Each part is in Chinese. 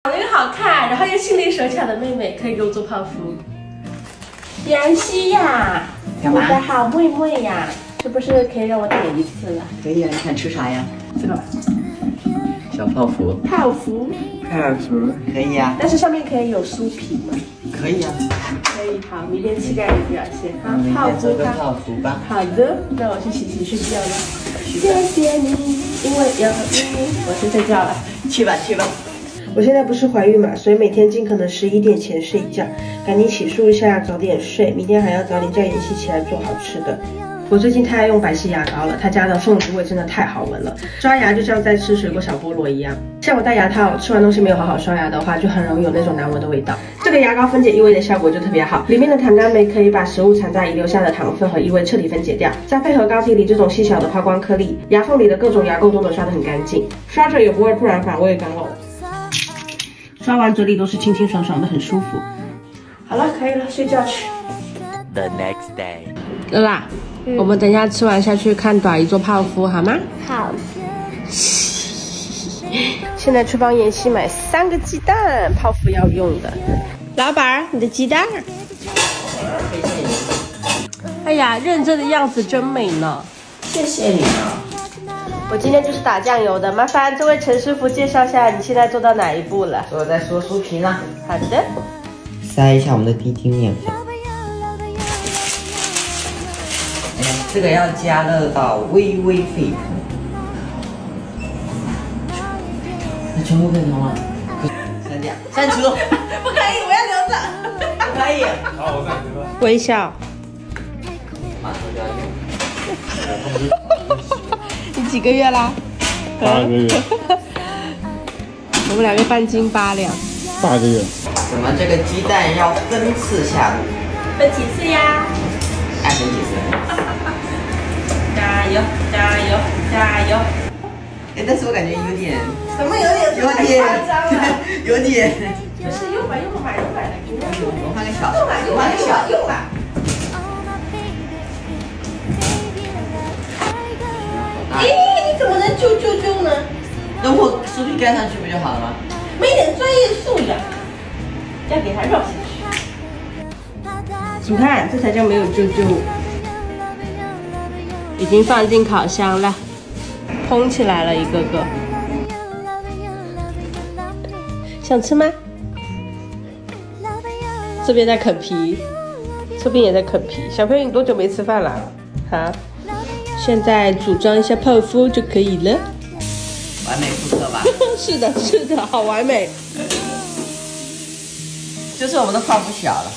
长得又好看，然后又心灵手巧的妹妹，可以给我做泡芙。杨希呀，干嘛？我的好妹妹呀，是不是可以让我点一次了？可以啊，你想吃啥呀？这个小泡芙。泡芙，泡芙可以啊，但是上面可以有酥皮吗？可以啊。可以，好，明天期待你表现。好，明泡芙天做个吧。泡芙吧。好的，那我去洗洗睡觉了。谢谢你，因为有你，我去睡觉了。去吧去吧。我现在不是怀孕嘛，所以每天尽可能11点前睡觉，赶紧洗漱一下，早点睡。明天还要早点叫妍希起来做好吃的。我最近太爱用白皙牙膏了，他家的凤梨味真的太好闻了，刷牙就像在吃水果小菠萝一样。像我戴牙套，吃完东西没有好好刷牙的话，就很容易有那种难闻的味道。这个牙膏分解异味的效果就特别好，里面的糖苷酶可以把食物残渣遗留下的糖分和异味彻底分解掉，再配合膏体里这种细小的抛光颗粒，牙缝里的各种牙垢都能刷得很干净，刷着也不会突然反胃干呕。刷完嘴里都是清清爽爽的，很舒服。好了，可以了，睡觉去。 The next day. 乐啦，我们等一下吃完下去看短姨做泡芙好吗？好，现在去帮妍希买3个鸡蛋，泡芙要用的。老板，你的鸡蛋。哎呀，认真的样子真美呢。谢谢你啊。我今天就是打酱油的，麻烦这位陈师傅介绍下你现在做到哪一步了？我在说酥皮呢。好的。塞一下我们的低筋面粉。哎呀，这个要加热到微微沸腾。那全部沸腾了。删掉，删除。不可以，我要留着。不可以。好，我暂停了。微笑。马上就要用。你几个月啦8个月我们2个半斤8两。8个月。我们这个鸡蛋要分次下入。分几次呀？爱分几次？加油，加油，加油！哎，但是我感觉有点，怎么有点有点，有点。不是用吧，用吧，用吧，我换个小，用吧，用吧，用吧，用吧。咦，你怎么能揪呢？那我酥皮盖上去不就好了吗？没点专业素养，要给它绕下去。你看，这才叫没有揪。已经放进烤箱了，蓬起来了一个个。想吃吗？这边在啃皮，这边也在啃皮。小朋友，你多久没吃饭了？哈？现在组装一下泡芙就可以了。完美复刻吧。是的，是的，好完美，就是我们的泡芙小了。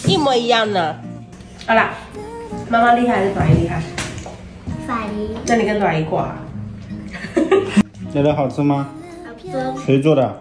一模一样呢。好啦，妈妈厉害还是短姨厉害？法梨，那你跟短姨挂。觉得好吃吗？好吃。谁做的？